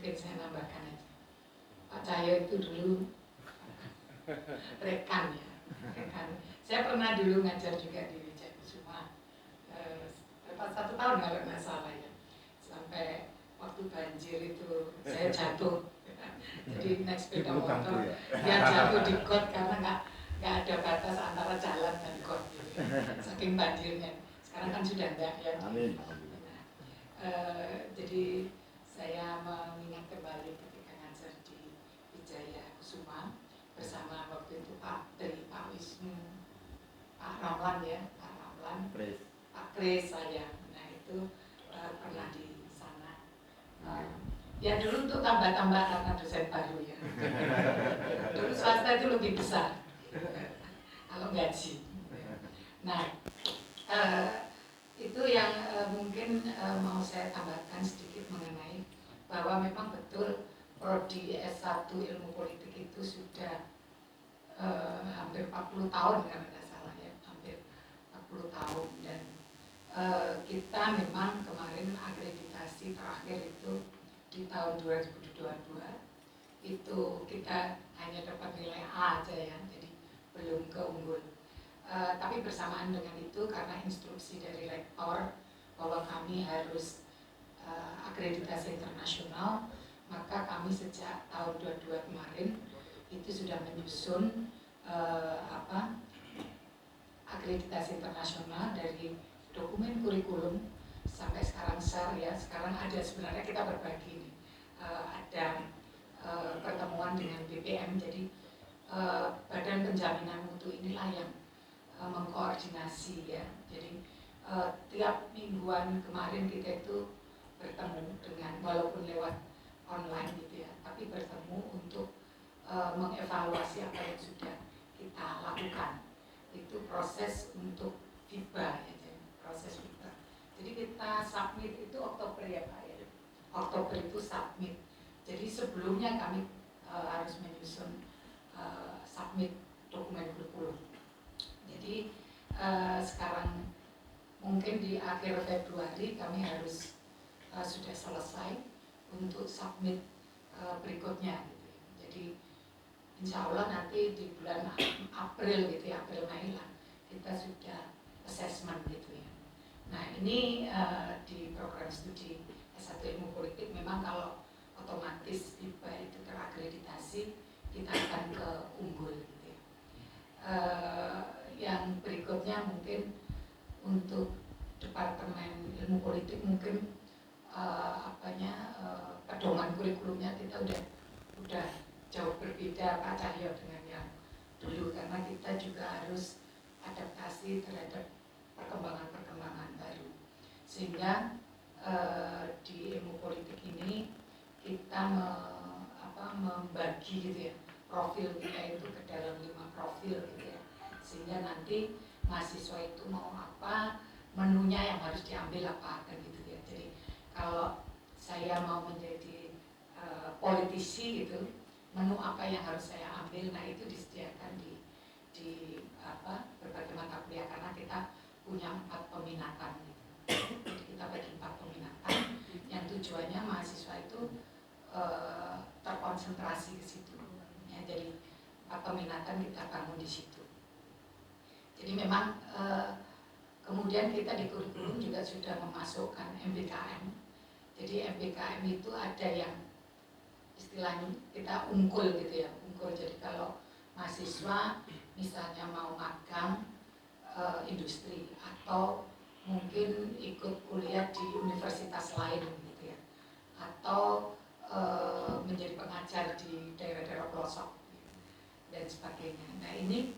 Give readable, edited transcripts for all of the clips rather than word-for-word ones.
mungkin saya nambahkan aja. Pak Cahyo itu dulu rekan ya, rekan. Saya pernah dulu ngajar juga di Wijayasuma, 1 tahun kalau nggak salah ya, sampai waktu banjir itu saya jatuh, jadi naik sepeda motor, ya jatuh di got karena nggak ada batas antara jalan dan got, gitu. Saking banjirnya. Sekarang kan sudah enggak ya. Amin. Jadi saya mengingat kembali ketika ngajar di Wijayasuma bersama waktu itu Pak Wisnu, Pak Ramlan ya, Pak Ramlan, Pak Kris saya. Nah itu pernah di sana. Ya dulu untuk tambah-tambah karena dosen baru ya. Dulu swasta itu lebih besar kalau gaji. Nah itu yang mungkin mau saya tambahkan sedikit mengenai bahwa memang betul prodi S1 ilmu politik itu sudah hampir 40 tahun kalau tidak salah ya, hampir 40 tahun, dan kita memang kemarin akreditasi terakhir itu di tahun 2022 itu kita hanya dapat nilai A aja ya, jadi belum keunggul. Tapi bersamaan dengan itu karena instruksi dari rektor bahwa kami harus akreditasi internasional, maka kami sejak tahun 22 kemarin itu sudah menyusun akreditasi internasional dari dokumen kurikulum sampai sekarang SAR ya. Sekarang ada, sebenarnya kita berbagi nih, ada pertemuan dengan BPM, jadi Badan Penjaminan Mutu inilah yang mengkoordinasi ya. Jadi tiap mingguan kemarin kita itu bertemu dengan, walaupun lewat online gitu ya, tapi bertemu untuk mengevaluasi apa yang sudah kita lakukan. Itu proses untuk FIBA ya, jadi proses FIBA. Jadi kita submit itu Oktober ya Pak ya. Oktober itu submit. Jadi sebelumnya kami harus menyusun submit dokumen kurikulum. Jadi sekarang mungkin di akhir Februari kami harus sudah selesai untuk submit berikutnya gitu. Jadi insya Allah nanti di bulan April gitu ya, April Mei lah kita sudah assessment gitu ya. Nah ini di program studi S1 ilmu politik memang kalau otomatis FIBA itu terakreditasi kita akan ke unggul gitu ya. Yang berikutnya mungkin untuk Departemen Ilmu Politik mungkin pedoman kurikulumnya kita udah jauh berbeda Pak Cahyo dengan yang dulu, karena kita juga harus adaptasi terhadap perkembangan baru, sehingga di ilmu politik ini kita membagi gitu ya profil kita itu ke dalam 5 profil gitu ya, sehingga nanti mahasiswa itu mau apa, menunya yang harus diambil apa kan gitu ya. Jadi kalau saya mau menjadi politisi gitu, menu apa yang harus saya ambil, nah itu disediakan di berbagai mata kuliah, karena kita punya 4 peminatan gitu. Jadi kita bagi 4 peminatan yang tujuannya mahasiswa itu terkonsentrasi ke situ ya. Jadi 4 peminatan kita bangun di situ. Jadi memang kemudian kita di kurikulum juga sudah memasukkan MBKM. Jadi MBKM itu ada yang istilahnya kita unggul gitu ya, unggul. Jadi kalau mahasiswa misalnya mau magang industri atau mungkin ikut kuliah di universitas lain gitu ya, atau menjadi pengajar di daerah-daerah pelosok dan sebagainya. Nah ini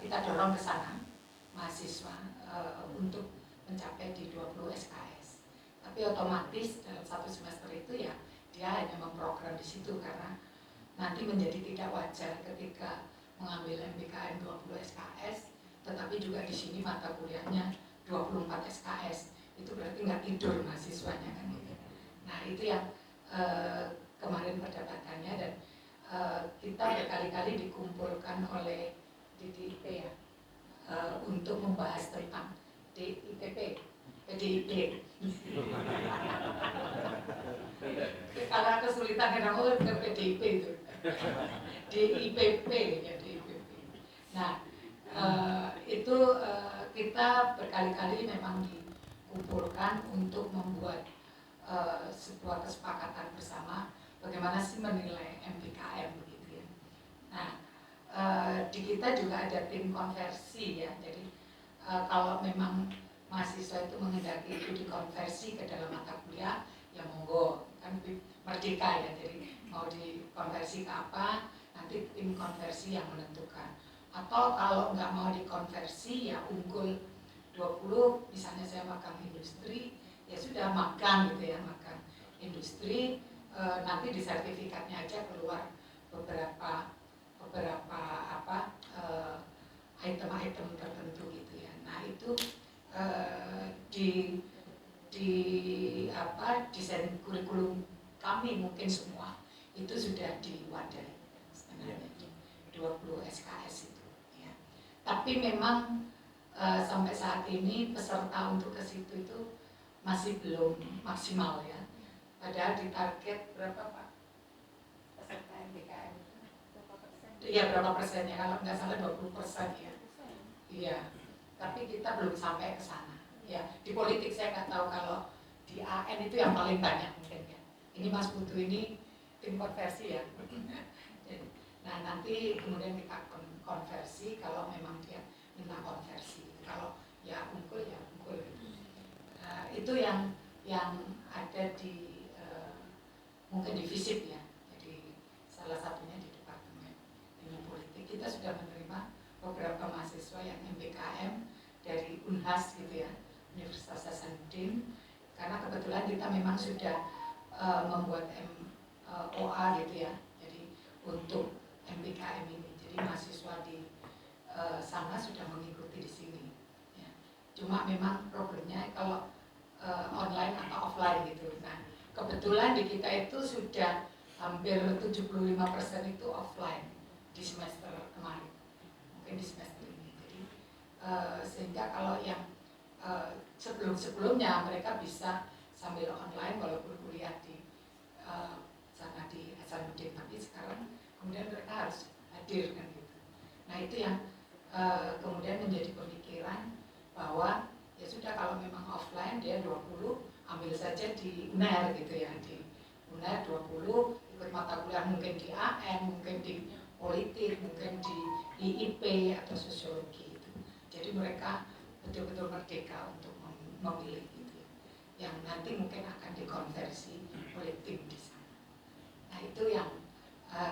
kita dorong ke sana mahasiswa untuk mencapai di 20 SKS. Tapi otomatis dalam 1 semester itu ya dia hanya memprogram di situ, karena nanti menjadi tidak wajar ketika mengambil MBKM 20 SKS, tetapi juga di sini mata kuliahnya 24 SKS. Itu berarti nggak tidur mahasiswanya kan gitu. Nah itu yang kemarin perdebatannya, dan kita berkali-kali dikumpulkan oleh DIP ya, untuk membahas tentang PDIP. Karena kesulitan kadang ke PDIP itu, DIPP ya DIPP. Nah itu kita berkali-kali memang dikumpulkan untuk membuat sebuah kesepakatan bersama bagaimana sih menilai MBKM begitu ya. Nah di kita juga ada tim konversi ya, jadi kalau memang mahasiswa itu menghendaki itu dikonversi ke dalam mata kuliah ya monggo, kan merdeka ya, jadi mau dikonversi ke apa nanti tim konversi yang menentukan. Atau kalau nggak mau dikonversi ya unggul 20, misalnya saya magang industri ya sudah magang gitu ya, magang industri, nanti di sertifikatnya aja keluar beberapa apa item-item tertentu gitu ya. Nah itu di desain kurikulum kami mungkin semua itu sudah diwadahi sebenarnya 20 SKS itu ya. Tapi memang sampai saat ini peserta untuk ke situ itu masih belum maksimal ya. Padahal di target berapa Pak? Peserta MBKM iya berapa persennya, kalau nggak salah 20% ya. Iya, tapi kita belum sampai ke sana. Ya, di politik saya nggak tahu, kalau di AN itu yang paling banyak mungkin ya. Ini Mas Putu ini tim konversi ya. Nah nanti kemudian kita konversi kalau memang dia minta konversi. Kalau ya unggul ya unggul. Itu yang ada di mungkin di FISIP ya. Jadi salah satunya di Departemen Ilmu Politik kita sudah menerima beberapa mahasiswa yang MBKM dari Unhas gitu ya, Universitas Hasanuddin, karena kebetulan kita memang sudah membuat MOA gitu ya, jadi untuk MBKM ini, jadi mahasiswa di sana sudah mengikuti di sini ya. Cuma memang problemnya kalau online atau offline gitu. Nah kebetulan di kita itu sudah hampir 75% itu offline di semester kemarin, mungkin di semester ini. Jadi sehingga kalau yang sebelum-sebelumnya mereka bisa sambil online walaupun kuliah di sana di Hasanuddin, tapi sekarang kemudian mereka harus hadir kan gitu. Nah itu yang kemudian menjadi pemikiran bahwa ya sudah kalau memang offline dia 20 ambil saja di UNER gitu ya, di UNER 20 ikut mata kuliah mungkin di AN, mungkin di politik, mungkin di IIP atau sosiologi itu. Jadi mereka betul-betul merdeka untuk memilih gitu ya. Yang nanti mungkin akan dikonversi oleh tim di sana. Nah itu yang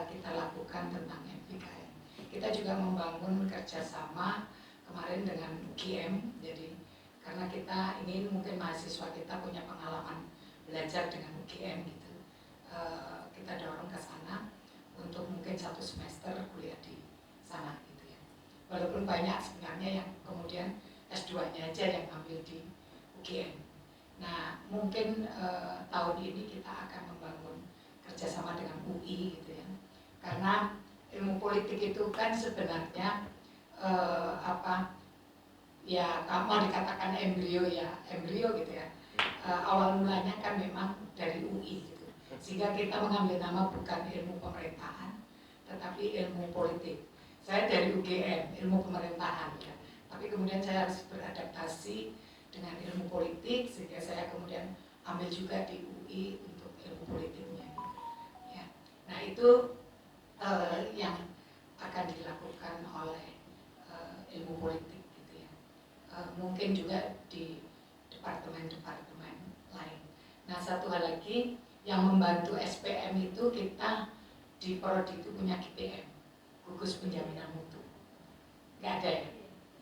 kita lakukan tentang MBKM. Kita juga membangun kerjasama kemarin dengan UGM, jadi karena kita ingin mungkin mahasiswa kita punya pengalaman belajar dengan UGM gitu, kita dorong ke sana untuk mungkin 1 semester kuliah di sana gitu ya. Walaupun banyak sebenarnya yang kemudian S2-nya aja yang ambil di UGM. Nah mungkin tahun ini kita akan membangun kerjasama dengan UI gitu ya, karena ilmu politik itu kan sebenarnya ya mau dikatakan embrio ya embrio gitu ya, awal mulanya kan memang dari UI gitu, sehingga kita mengambil nama bukan ilmu pemerintahan tetapi ilmu politik. Saya dari UGM ilmu pemerintahan ya, tapi kemudian saya harus beradaptasi dengan ilmu politik sehingga saya kemudian ambil juga di UI untuk ilmu politiknya gitu. Ya. Nah itu yang akan dilakukan oleh ilmu politik. Mungkin juga di departemen-departemen lain. Nah satu hal lagi yang membantu SPM itu kita di Prodi itu punya GPM, gugus penjaminan mutu. Nggak ada ya?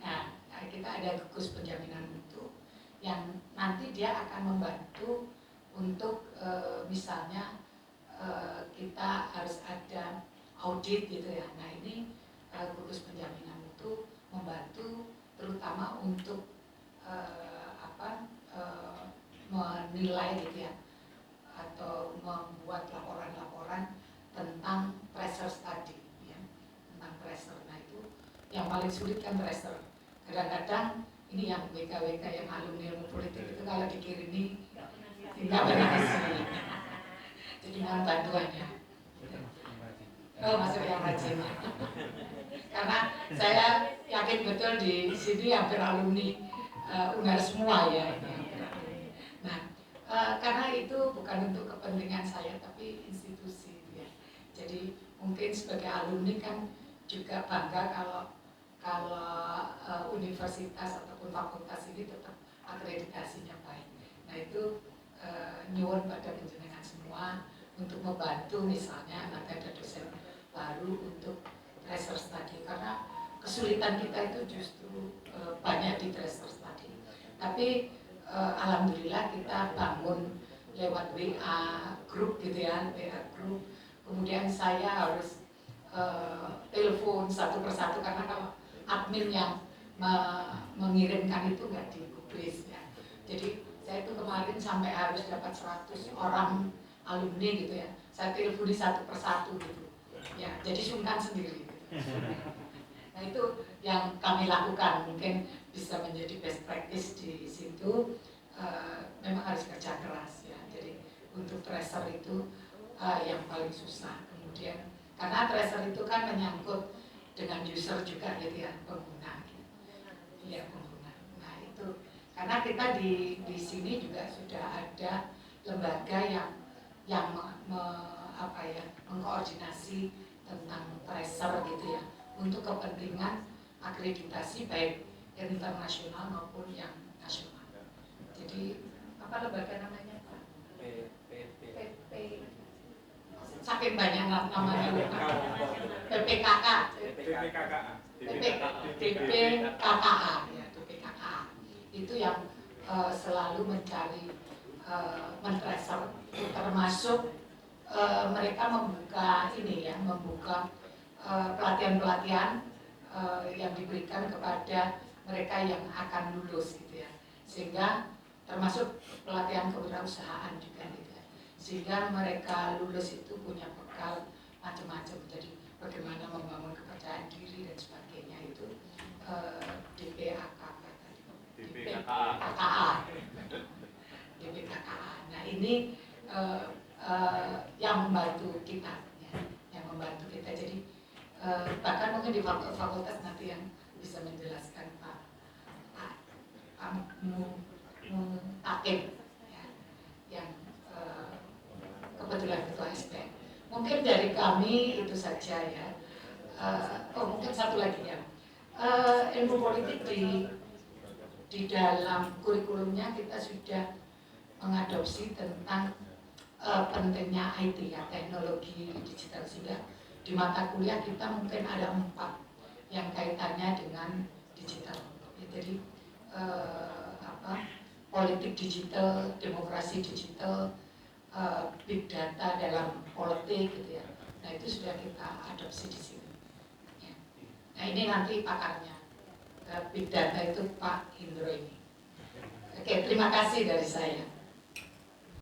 Nah kita ada gugus penjaminan mutu yang nanti dia akan membantu untuk misalnya kita harus ada audit gitu ya. Nah ini gugus penjaminan mutu membantu terutama untuk menilai gitu ya, atau membuat laporan-laporan tentang tracer study ya, tentang tracer. Nah itu yang paling sulit kan tracer. Kadang-kadang ini yang WK-WK yang alumni ilmu politik itu kalau dikirimi nggak pernah isi. Jadi keduanya. Oh, masuk yang rajin. Karena saya yakin betul di sini hampir alumni UNER semua ya. Nah, karena itu bukan untuk kepentingan saya tapi institusi ya. Jadi mungkin sebagai alumni kan juga bangga kalau universitas ataupun fakultas ini tetap akreditasinya baik. Nah itu nyuwun pada penjenengan semua untuk membantu, misalnya nanti ada dosen baru untuk tracer study, karena kesulitan kita itu justru banyak di tracer study. Tapi alhamdulillah kita bangun lewat WA group gitu ya, WA group. Kemudian saya harus telepon satu persatu karena kalau admin yang mengirimkan itu nggak digubris ya. Jadi saya itu kemarin sampai harus dapat 100 orang alumni gitu ya. Saya teleponi satu persatu gitu. Ya, jadi sungkan sendiri. Gitu. Nah itu yang kami lakukan, mungkin bisa menjadi best practice di situ. Memang harus kerja keras ya. Jadi untuk tracer itu yang paling susah. Kemudian karena tracer itu kan menyangkut dengan user juga gitu ya, pengguna. Iya, pengguna. Nah itu karena kita di sini juga sudah ada lembaga yang mengkoordinasi tentang tracer gitu ya untuk kepentingan akreditasi baik internasional maupun yang nasional. Jadi apa lembaga namanya Pak? PP. Saking banyak namanya PPKK. BPKKA ya, BPKKA itu yang selalu mencari men-tracer, termasuk mereka membuka ini ya, membuka pelatihan-pelatihan yang diberikan kepada mereka yang akan lulus gitu ya, sehingga termasuk pelatihan kewirausahaan juga gitu ya, sehingga mereka lulus itu punya bekal macam-macam. Jadi bagaimana membangun kepercayaan diri dan sebagainya itu DPKKA. Nah ini yang membantu kita, ya, yang membantu kita. Jadi bahkan mungkin di fakultas nanti yang bisa menjelaskan Pak Mutakin, ya, yang kebetulan ketua SPM. Mungkin dari kami itu saja ya. Mungkin satu lagi ya. Ilmu politik di dalam kurikulumnya kita sudah mengadopsi tentang pentingnya IT ya, teknologi digital, sehingga di mata kuliah kita mungkin ada 4 yang kaitannya dengan digital. Ya, jadi politik digital, demokrasi digital, big data dalam politik gitu ya. Nah itu sudah kita adopsi di sini. Ya. Nah ini nanti pakarnya, big data itu Pak Indro ini. Oke, terima kasih dari saya.